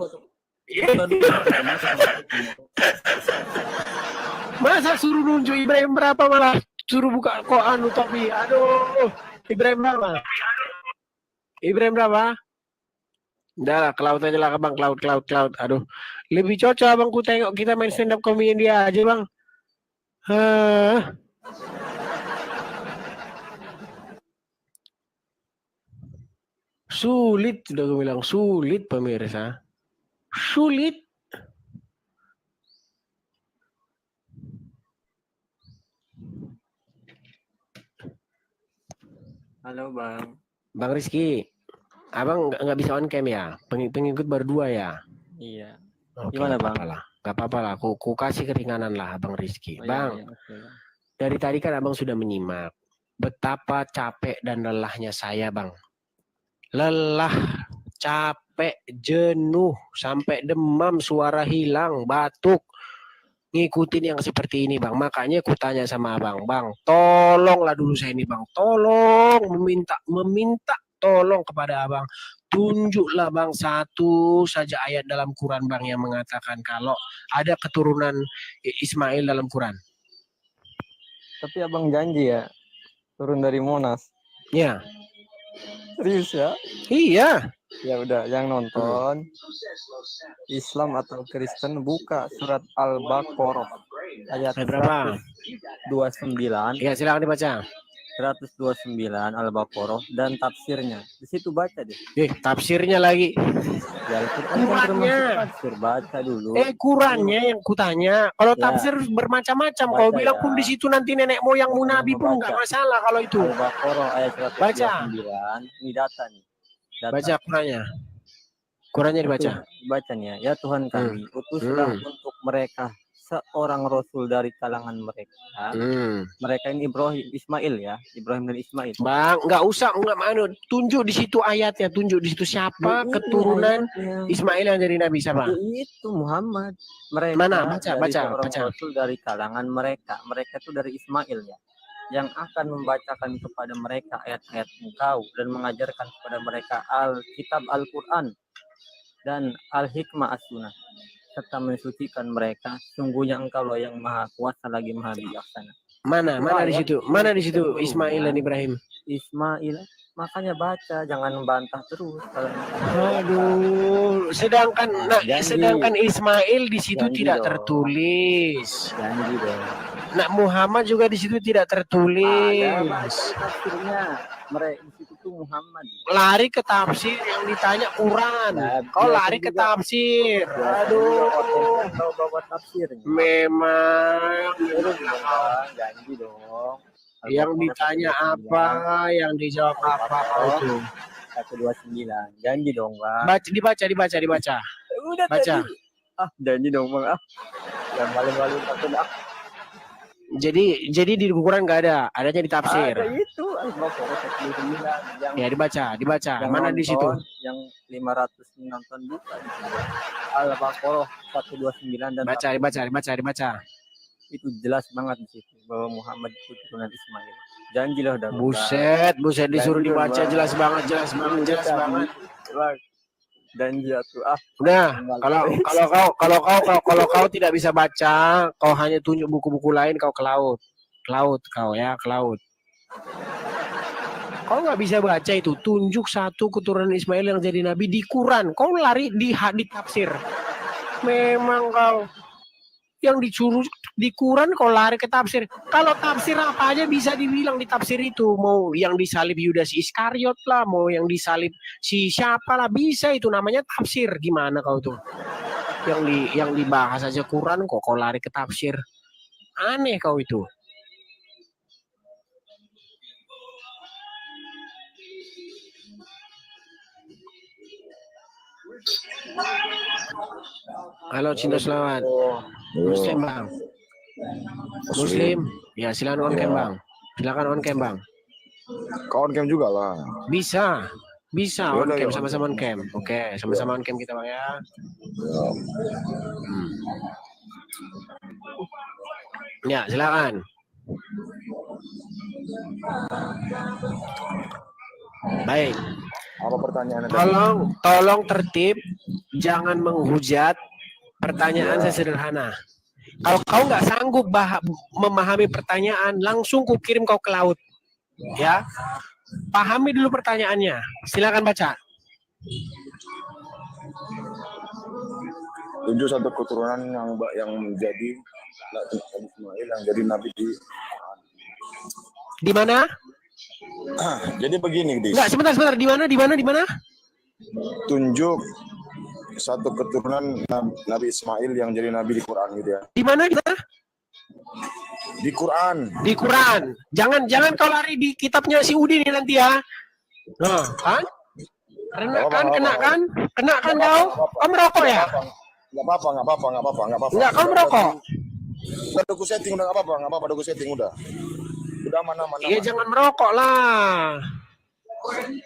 Masa suruh nunjuk Ibrahim berapa malah suruh buka kok topi. Aduh. Ibrahim berapa? Udah lah, cloud aja lah bang, cloud. Aduh, lebih cocok abang ku tengok kita main stand up comedy dia aja bang. Sulit, sudah gue bilang sulit pemirsa. Sulit. Halo bang. Bang Rizky, abang nggak bisa on cam ya? Pengikut baru 2 ya? Iya. Oke, Gimana bang? Gak apa-apa lah. Ku kasih keringanan lah abang Rizky. Bang, Oke, bang. dari tadi kan abang sudah menyimak betapa capek dan lelahnya saya bang. Lelah, capek, jenuh, sampai demam, suara hilang, batuk. Ngikutin yang seperti ini bang. Makanya ku tanya sama abang, bang, tolonglah dulu saya ini bang. Tolong, meminta tolong kepada abang. Tunjuklah bang satu saja ayat dalam Quran bang yang mengatakan kalau ada keturunan Ismail dalam Quran. Tapi abang janji ya turun dari Monas. Ya. Serius ya? Iya. Ya udah, yang nonton Islam atau Kristen buka surat Al-Baqarah ayat berapa? 129. Ya, silakan dibaca. 129 Al-Baqarah dan tafsirnya. Di situ baca deh. Tafsirnya lagi. Ya, Qurannya. Tafsir baca dulu. Qurannya yang kutanya. Kalau Ya. tafsir bermacam-macam. Baca Kau bilang ya. pun di situ nanti nenek moyangmu Nabi pun nggak masalah kalau itu. Al-Baqarah ayat 129. Baca. Ini data nih. Data. Baca Qurannya. Qurannya dibaca. Bacanya, ya Tuhan kami, utuslah untuk mereka seorang rasul dari kalangan mereka. Mereka ini Ismail ya, Ibrahim dan Ismail. Bang, nggak usah, tunjuk di situ ayatnya, tunjuk di situ siapa keturunan Ismail yang dari Nabi siapa? Itu Muhammad. Mereka mana? Baca. Rasul dari kalangan mereka. Mereka itu dari Ismail ya, yang akan membacakan kepada mereka ayat-ayat engkau dan mengajarkan kepada mereka Alkitab Al-Quran dan Al-Hikmah As-Sunnah, serta mensucikan mereka. Sungguhnya engkau loh yang maha kuasa lagi maha bijaksana. Mana di situ Ismail dan Ibrahim? Ismail, makanya baca, jangan membantah terus. Aduh, sedangkan Ismail di situ tidak tertulis. Janji dong. Nak Muhammad juga di situ tidak tertulis. Tafsirnya mereka di situ tuh Muhammad. Lari ke tafsir yang ditanya Quran. Kau lari ke tafsir. Aduh. Kau bawa tafsirnya. Memang. Janji dong. Yang ditanya apa, yang dijawab apa kau itu? 129. Janji dong, Bang. Dibaca. Udah baca. Janji dong, Bang. Jangan malu-malu takut. Jadi di Quran nggak ada, adanya di tafsir. Ada itu Al-Baqarah 49 yang Ya dibaca. yang Mana di situ? nonton, yang 500 nonton buka di situ. Al-Baqarah 129 dan Dibaca. itu jelas banget di situ bahwa Muhammad itu keturunan Ismail. Janji lah udah. Buset disuruh Janji dibaca udah. jelas banget. Janji aku Udah, kalau kau tidak bisa baca, kau hanya tunjuk buku-buku lain, kau ke laut. Ke laut. Kau nggak bisa baca itu, tunjuk satu keturunan Ismail yang jadi nabi di Quran. Kau lari di tafsir. Memang kau yang disuruh di Quran kau lari ke tafsir. Kalau tafsir apa aja bisa dibilang di tafsir itu. Mau yang disalib Yudas Iskariot lah, mau yang disalib si siapa lah, bisa itu namanya tafsir. Gimana kau tuh? Yang dibahas aja Quran kau lari ke tafsir. Aneh kau itu. Halo Cinta selamat. Muslim bang. Muslim. Ya silakan on cam bang. Kau on cam juga lah. Bisa on Yaudah, cam, yuk. sama-sama on cam. Oke, sama-sama on cam kita bang ya. Ya silakan. Baik. Apa pertanyaannya? Tolong tertib, jangan menghujat. Pertanyaan saya sederhana. Kalau kau nggak sanggup memahami pertanyaan, langsung kukirim kau ke laut. Ya, pahami dulu pertanyaannya. Silakan baca. Tunjuk satu keturunan yang menjadi Ismail yang jadi nabi Di mana? Jadi begini, Dis. Enggak, sebentar. Di mana? Tunjuk satu keturunan Nabi Ismail yang jadi nabi di Quran gitu ya. Di mana? Di Quran. Di Quran. Jangan kau lari di kitabnya si Udin ini nanti ya. Nah, kan? Kena kan kau? Kau merokok ya? Enggak apa-apa. Enggak, kau merokok. Udah aku setting udah enggak apa-apa, udah aku setting udah. Udah mana. Iya, jangan merokok lah.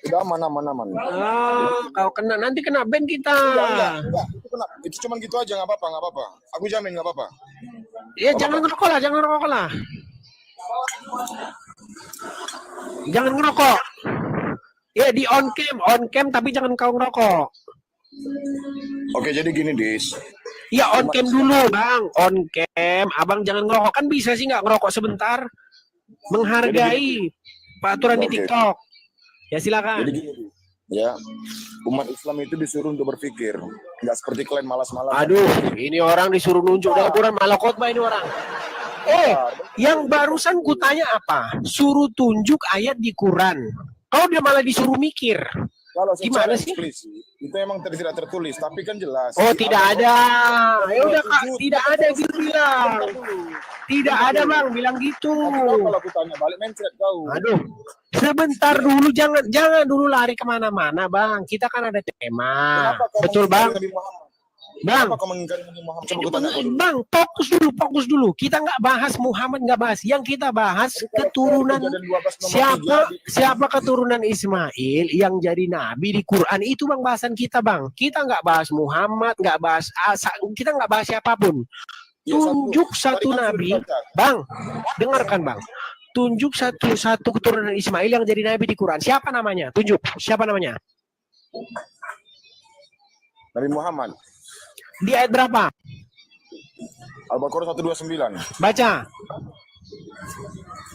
Udah mana. Kau nanti kena ban kita. Enggak. Itu cuma gitu aja, enggak apa-apa. Aku jamin enggak apa-apa. Iya, jangan ngerokok lah. Jangan ngerokok. Ya di on cam tapi jangan kau ngerokok. Oke, jadi gini, Dis. Ya on cam dulu, Bang. On cam, Abang jangan ngerokok. Kan bisa sih nggak ngerokok sebentar. Menghargai peraturan di TikTok. Ya silakan. Jadi gini, ya, umat Islam itu disuruh untuk berpikir, nggak seperti kalian malas-malasan. Aduh, ini orang disuruh nunjuk dari Quran, malah khotbah ini orang. Yang barusan kutanya apa? Suruh tunjuk ayat di Quran. Kau dia malah disuruh mikir. Kalau gimana sih? Itu emang tidak tertulis, tapi kan jelas. Oh, tidak ada. Ya udah Kak, tidak ada gitu bilang. Tidak ada Bang, bilang gitu. Kalau aku tanya balik mencret kau. Aduh, sebentar dulu, jangan dulu lari kemana-mana Bang. Kita kan ada tema. Betul Bang. Bang, Bang, fokus dulu. Kita nggak bahas Muhammad, nggak bahas. Yang kita bahas keturunan siapa keturunan Ismail yang jadi nabi di Quran itu Bang bahasan kita Bang. Kita nggak bahas Muhammad, nggak bahas kita nggak bahas siapapun. Tunjuk satu nabi, Bang. Dengarkan Bang. Tunjuk satu keturunan Ismail yang jadi nabi di Quran. Siapa namanya? Tunjuk. Siapa namanya? Nabi Muhammad. Di ayat berapa? Al-Baqarah 129. Baca.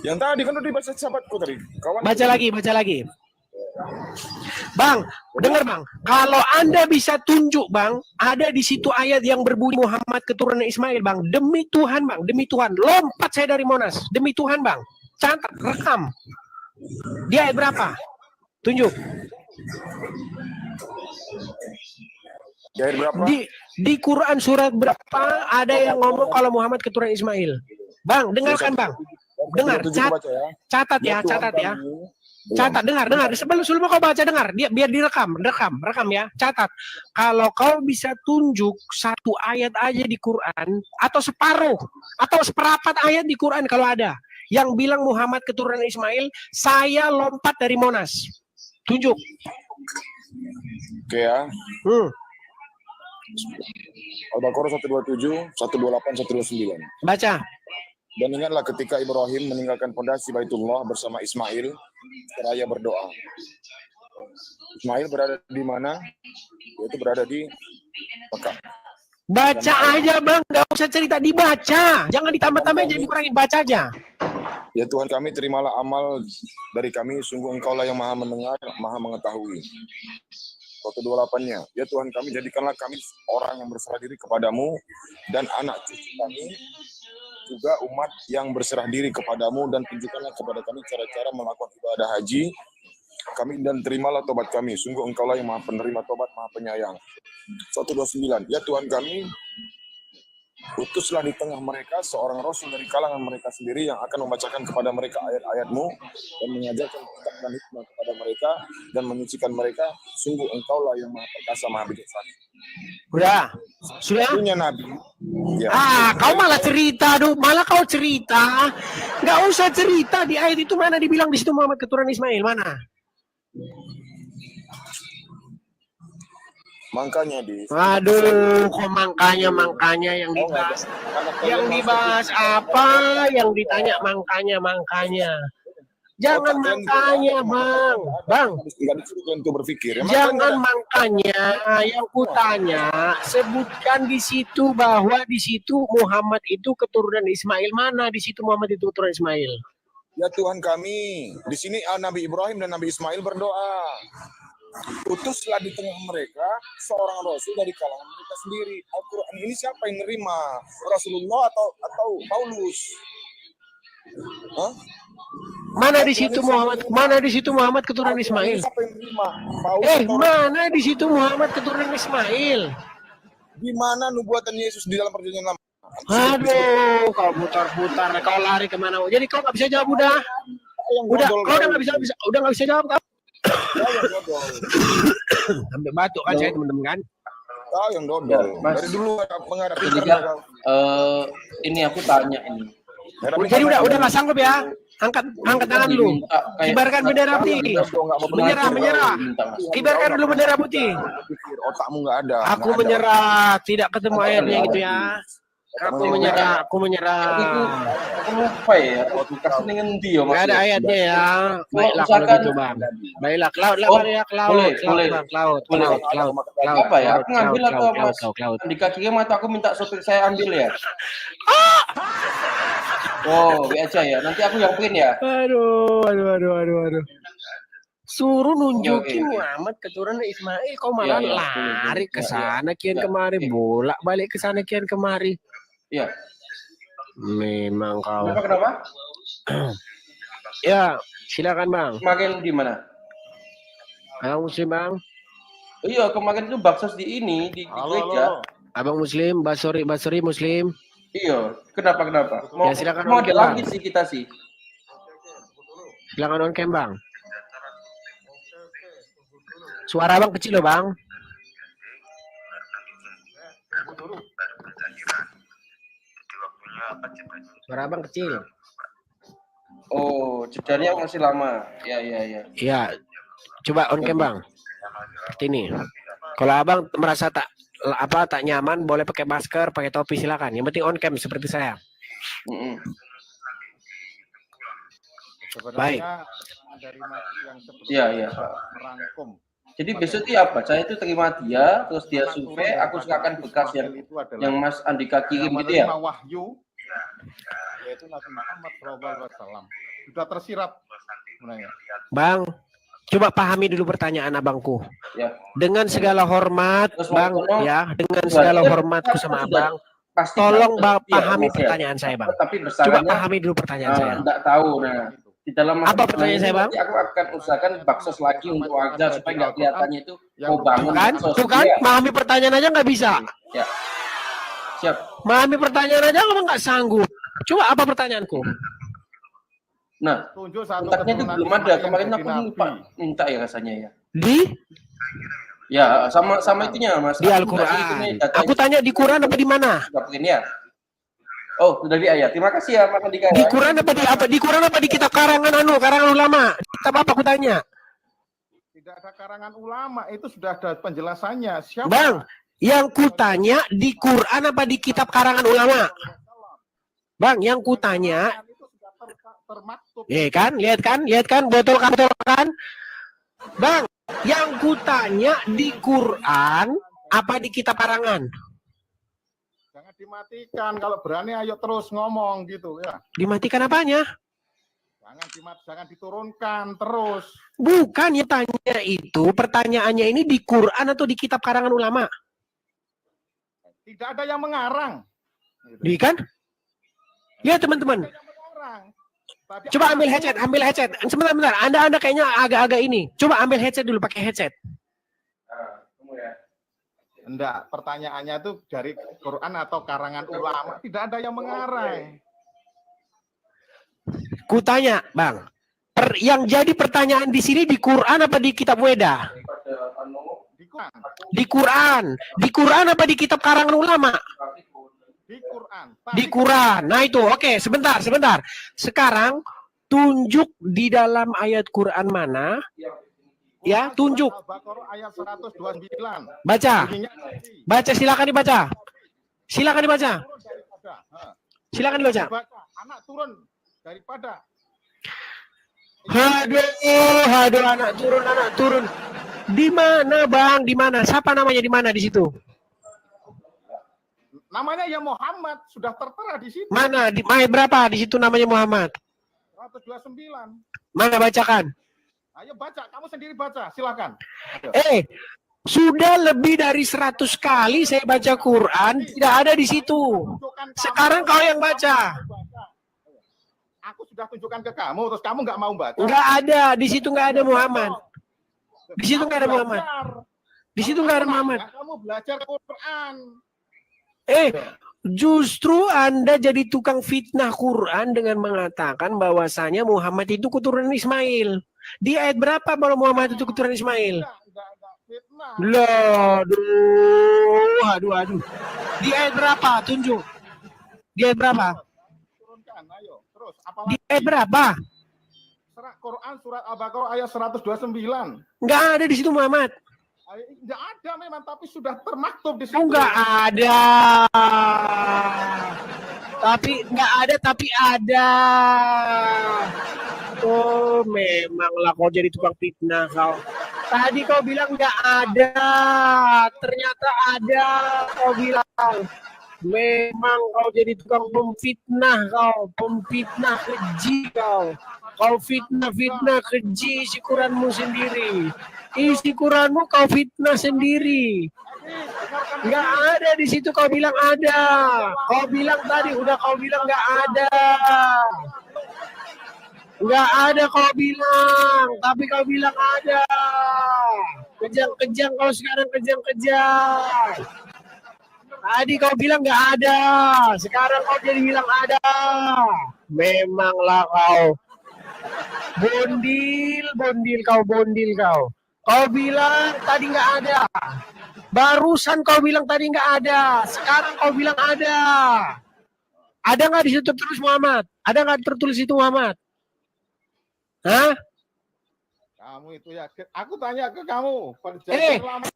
Yang tadi kan udah dibaca sahabatku tadi. Baca lagi. Bang, dengar Bang. Kalau Anda bisa tunjuk Bang, ada di situ ayat yang berbunyi Muhammad keturunan Ismail Bang. Demi Tuhan Bang, demi Tuhan. Lompat saya dari Monas. Demi Tuhan Bang. Catat, rekam. Di ayat berapa? Tunjuk. Di Quran surat berapa ada yang ngomong kalau Muhammad keturunan Ismail? Bang, dengarkan Bang. Dengar, catat ya. Catat, dengar. Sebelum kau baca, dengar. Biar direkam ya. Catat. Kalau kau bisa tunjuk satu ayat aja di Quran, atau separuh, atau seperapat ayat di Quran kalau ada, yang bilang Muhammad keturunan Ismail, saya lompat dari Monas. Tunjuk. Oke ya. Al-Baqarah 127, 128, 129. Baca. Dan ingatlah ketika Ibrahim meninggalkan pondasi Baitullah bersama Ismail, seraya berdoa. Ismail berada di mana? Yaitu berada di Mekah. Baca aja bang, nggak usah cerita, dibaca. Jangan ditambah-tambah, jadi kurangin, baca aja. Ya Tuhan kami, terimalah amal dari kami, sungguh Engkaulah yang maha mendengar, maha mengetahui. 128-nya, ya Tuhan kami, jadikanlah kami orang yang berserah diri kepadamu, dan anak cucu kami juga umat yang berserah diri kepadamu, dan tunjukkanlah kepada kami cara-cara melakukan ibadah haji kami, dan terimalah tobat kami, sungguh Engkaulah yang maha penerima tobat, maha penyayang. 129, ya Tuhan kami, utuslah di tengah mereka seorang rasul dari kalangan mereka sendiri yang akan membacakan kepada mereka ayat-ayat-mu dan mengajarkan kitab dan hikmah kepada mereka dan menyucikan mereka, sungguh Engkaulah yang maha perkasa, maha bijaksana. Sudah? Punya Nabi. Ya. Kau malah cerita, kau cerita. Nggak usah cerita, di ayat itu mana dibilang di situ Muhammad keturunan Ismail, mana? Makanya Aduh, kok makanya yang dibahas. Yang dibahas apa? Yang ditanya makanya. Jangan makanya, Bang. Jangan makanya, yang kutanya, sebutkan di situ bahwa di situ Muhammad itu keturunan Ismail. Mana di situ Muhammad itu keturunan Ismail? Ya Tuhan kami, di sini Nabi Ibrahim dan Nabi Ismail berdoa. Utuslah di tengah mereka seorang rasul dari kalangan mereka sendiri. Al-Quran ini siapa yang nerima? Rasulullah atau Paulus? Hah? Mana di situ Muhammad keturunan Ismail? Siapa yang nerima? Mana di situ Muhammad keturunan Ismail? Di mana nubuatan Yesus di dalam perjanjian lama? Aduh, kau putar-putar, kau lari kemana? Jadi kau nggak bisa jawab udah. Kau udah nggak bisa jawab kau. Sampai batuk kan saya teman-teman kan. Kau yang dodol. Dari dulu menghadapi ini aku tanya ini. Jadi udah nggak sanggup ya? Angkat tangan dulu. Kibarkan bendera putih. Menyerah. Kibarkan dulu bendera putih. Otakmu nggak ada. Aku menyerah. Tidak ketemu ayatnya gitu ya. Aku menyerah. Aku lupa ya. Kasih dengan dia. Nggak ada ayatnya ya. Baiklah kalau gitu bang. Baiklah laut. Apa ya? Aku ngambil atau di kaki mata aku minta sopir saya ambil ya. Oh, aja ya. Nanti aku yang print ya. Aduh. Suruh nunjukin Muhammad keturunan Ismail, kau malah lari ke sana kian kemari, bolak-balik ke sana kian kemari. Iya. Memang kau. Kenapa? Ya, silakan bang. Kemarin di mana? Abang Muslim bang. Iya, kemarin itu baksos di gereja. Abang Muslim, Basori Muslim. Iya, kenapa? Ya, silakan mau ada lagi sih kita sih. Silakan on cam bang. Suara bang kecil loh bang. Suara bang kecil. Oh, jedanya masih lama. Ya. Iya. Coba on cam bang. Seperti ini. Kalau abang merasa tak nyaman, boleh pakai masker, pakai topi, silakan. Yang penting on cam seperti saya. Baik. Iya. Merangkum. Jadi besok itu apa? Saya itu terima dia, terus dia survei, aku serahkan bekas yang Mas Andika kirim gitu ya. Wahyu, yaitu Nabi Muhammad SAW sudah tersirat sebenarnya. Bang, coba pahami dulu pertanyaan abangku. Ya. Dengan segala hormat, bang, ya, dengan segala hormatku sama abang, tolong bang pahami pertanyaan saya, bang. Coba pahami dulu pertanyaan saya. Enggak tahu, nah. Di dalam apa pertanyaan saya bang? Aku akan usahakan baksos lagi untuk warga supaya nggak kelihatannya itu mau bangun. Tuh kan, memahami pertanyaan aja nggak bisa. Ya. Siap. Memahami pertanyaan aja kamu nggak sanggup. Coba apa pertanyaanku? Nah, Tunjuk satu kontaknya itu keturunan belum ada. Ismail Kemarin jadi aku nabi. lupa minta ya rasanya ya. Di Ya, sama itunya Mas. di Aku nggak sih Al-Quran. ini datanya. Aku tanya di Quran apa di mana? Dapetin ya. Oh, sudah di ayat. Terima kasih ya Mas Andika. Di Quran apa di Quran apa di kitab karangan ulama? Kitab apa aku tanya? Tidak ada karangan ulama, itu sudah ada penjelasannya. Siapa? Bang, yang kutanya di Quran apa di kitab karangan ulama? Bang, yang kutanya, Itu sudah termaktub. lihat kan, botol kan? Bang, yang kutanya di Quran apa di kitab karangan? Jangan dimatikan, kalau berani ayo terus ngomong gitu ya. Dimatikan apanya? Jangan diturunkan terus. Bukan, ya tanya itu, pertanyaannya ini di Quran atau di kitab karangan ulama? Tidak ada yang mengarang. Di kan? Lihat teman-teman. Tidak ada yang mengarang. Tapi Coba ambil headset. Sebentar. Anda kayaknya agak-agak ini. Coba ambil headset dulu, pakai headset. Enggak, pertanyaannya itu dari Quran atau karangan ulama. Tidak ada yang mengarang. Kutanya, Bang. Yang jadi pertanyaan di sini di Quran apa di kitab Weda? Di Quran. Di Quran. Di Quran apa di kitab karangan ulama? Di Quran. Di Quran. Nah itu, oke, sebentar. Sekarang tunjuk di dalam ayat Quran mana? Ya, tunjuk. Al-Baqarah ayat 129. Baca. Bunyinya tadi. Baca, silakan dibaca. Silakan dibaca. Turun daripada. Silakan dibaca. Anak turun daripada. Aduh, anak turun. Di mana, Bang? Di mana? Siapa namanya di mana di situ? Namanya ya Muhammad, sudah tertera di situ. Mana? Di ayat berapa di situ namanya Muhammad? 129. Mana, bacakan? Ayo baca, kamu sendiri baca, silakan. Sudah lebih dari 100 kali saya baca Quran, tidak ada di situ. Sekarang kau yang baca. Aku sudah tunjukkan ke kamu, terus kamu nggak mau baca. Nggak ada, di situ nggak ada Muhammad. Di situ nggak ada Muhammad. Di situ nggak ada Muhammad. Kamu belajar Quran. Justru Anda jadi tukang fitnah Quran dengan mengatakan bahwasanya Muhammad itu keturunan Ismail. Di ayat berapa kalau Muhammad itu keturunan Ismail? Loh, aduh. Di ayat berapa? Tunjuk. Di ayat berapa? Turunkan, ayo. Terus, Di ayat berapa? Quran surat Al-Baqarah ayat 129. Nggak ada di situ Muhammad. Nggak ada memang, tapi sudah termaktub di situ. Nggak ada. Tapi nggak ada, tapi ada. Oh, memanglah kau jadi tukang fitnah kau. Tadi kau bilang nggak ada, ternyata ada. Kau bilang, memang kau jadi tukang pemfitnah kau, pemfitnah keji kau. Kau fitnah keji isi Quranmu sendiri. Isi Quranmu kau fitnah sendiri. Nggak ada di situ kau bilang ada. Kau bilang tadi udah kau bilang nggak ada. Nggak ada kau bilang, tapi kau bilang ada. Kejang-kejang kau sekarang kejang-kejang. Tadi kau bilang nggak ada, sekarang kau jadi bilang ada. Memanglah kau. Bondil kau. Kau bilang tadi nggak ada. Barusan kau bilang tadi nggak ada. Sekarang kau bilang ada. Ada nggak di situ tertulis Muhammad? Ada nggak tertulis itu Muhammad? Hah? Kamu itu ya. Aku tanya ke kamu.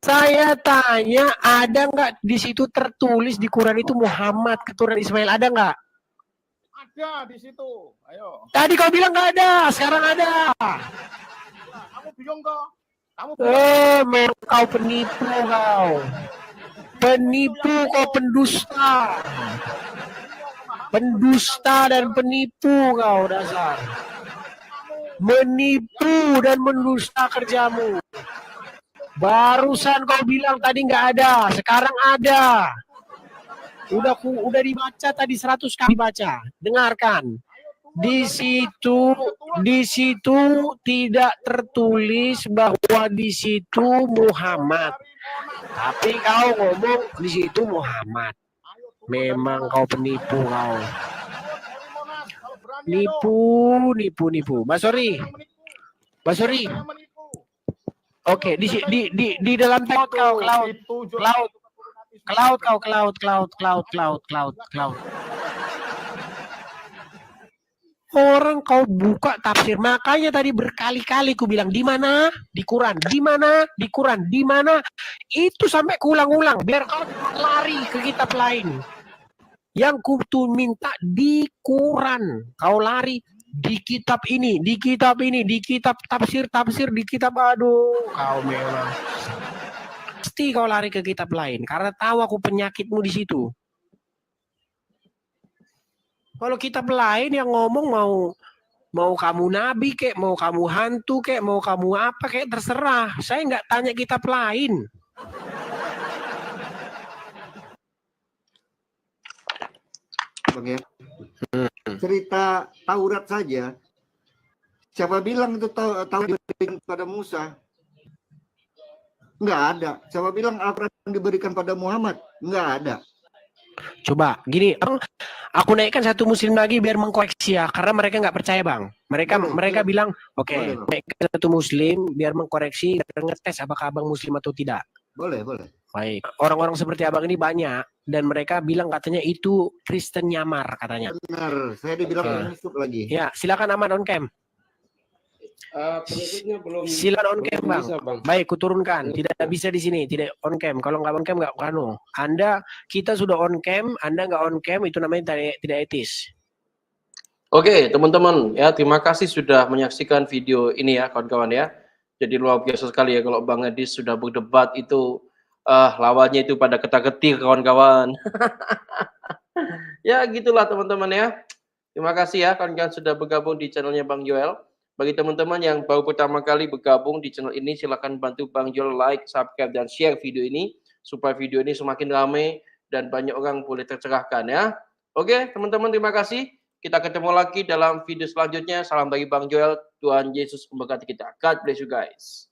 Saya tanya ada nggak di situ tertulis di Quran itu Muhammad keturunan Ismail? Ada nggak? Ada di situ. Ayo. Tadi kau bilang nggak ada, sekarang ada. Kamu bingung kok? Memang kau penipu kau. Penipu kau, pendusta. Pendusta dan penipu kau dasar. Menipu dan mendusta kerjamu. Barusan kau bilang tadi nggak ada, sekarang ada. Udah dibaca tadi 100 kali baca. Dengarkan. Di situ tidak tertulis bahwa di situ Muhammad. Tapi kau ngomong di situ Muhammad. Memang kau penipu kau. Nipu. Basori. Oke, di dalam cloud kau cloud. Orang kau buka tafsir, makanya tadi berkali-kali ku bilang di mana di Quran, di mana itu sampai kuulang-ulang biar kau lari ke kitab lain. Yang ku tuh minta di Quran, kau lari di kitab ini, di kitab tafsir, di kitab aduh, kau memang pasti kau lari ke kitab lain karena tahu aku penyakitmu di situ. Kalau kitab lain yang ngomong mau kamu nabi kek, mau kamu hantu kek, mau kamu apa kek, terserah. Saya nggak tanya kitab lain. Bang ya. Cerita Taurat saja. Siapa bilang itu Taurat diberikan pada Musa? Nggak ada. Siapa bilang Al-Quran diberikan pada Muhammad? Nggak ada. Coba gini, aku naikkan satu muslim lagi biar mengkoreksi ya, karena mereka nggak percaya bang. Mereka bilang, oke, naikkan satu muslim biar mengkoreksi dan ngetes apakah abang muslim atau tidak. Boleh. Baik, orang-orang seperti abang ini banyak dan mereka bilang katanya itu Kristen nyamar katanya. Benar, saya dibilang YouTube lagi. Ya, silakan Ahmad on cam. Pengikutnya belum. Silakan on cam bang. Bisa, bang. Baik, kuturunkan. Tidak bisa di sini, tidak on cam. Kalau nggak on cam nggak kanu. Kita sudah on cam, Anda nggak on cam itu namanya tidak etis. Oke, teman-teman ya, terima kasih sudah menyaksikan video ini ya, kawan-kawan ya. Jadi luar biasa sekali ya kalau Bang Edis sudah berdebat itu lawannya itu pada ketar-ketir kawan-kawan. Ya gitulah teman-teman ya. Terima kasih ya kawan-kawan sudah bergabung di channelnya Bang Joel. Bagi teman-teman yang baru pertama kali bergabung di channel ini, silakan bantu Bang Joel like, subscribe, dan share video ini supaya video ini semakin ramai dan banyak orang boleh tercerahkan ya. Oke teman-teman, terima kasih. Kita ketemu lagi dalam video selanjutnya. Salam bagi Bang Joel. Tuhan Yesus memberkati kita. God bless you guys.